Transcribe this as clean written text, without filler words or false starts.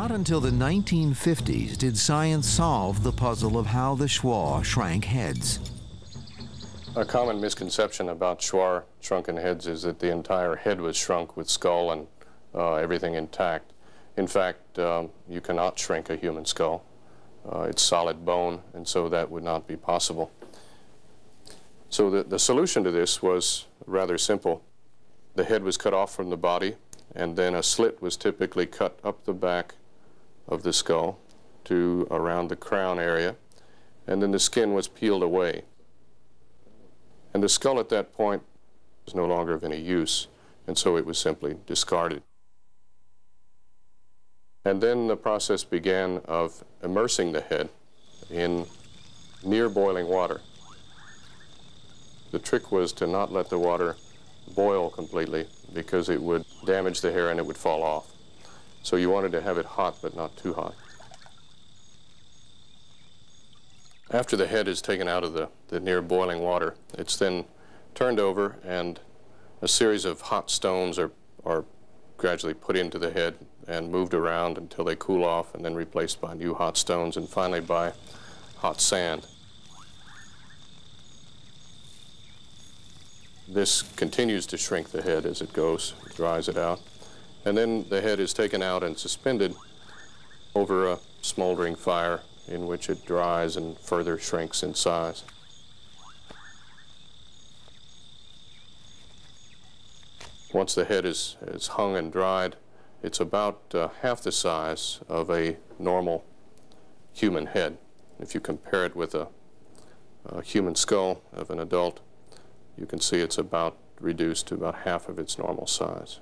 Not until the 1950s did science solve the puzzle of how the Shuar shrank heads. A common misconception about Shuar shrunken heads is that the entire head was shrunk with skull and everything intact. In fact, you cannot shrink a human skull. It's solid bone, and so that would not be possible. So the solution to this was rather simple. The head was cut off from the body, and then a slit was typically cut up the back of the skull to around the crown area, and then the skin was peeled away. And the skull at that point was no longer of any use, and so it was simply discarded. And then the process began of immersing the head in near boiling water. The trick was to not let the water boil completely, because it would damage the hair and it would fall off. So you wanted to have it hot, but not too hot. After the head is taken out of the near boiling water, it's then turned over, and a series of hot stones are gradually put into the head and moved around until they cool off, and then replaced by new hot stones, and finally by hot sand. This continues to shrink the head as it goes, dries it out. And then the head is taken out and suspended over a smoldering fire in which it dries and further shrinks in size. Once the head is hung and dried, it's about half the size of a normal human head. If you compare it with a human skull of an adult, you can see it's about reduced to about half of its normal size.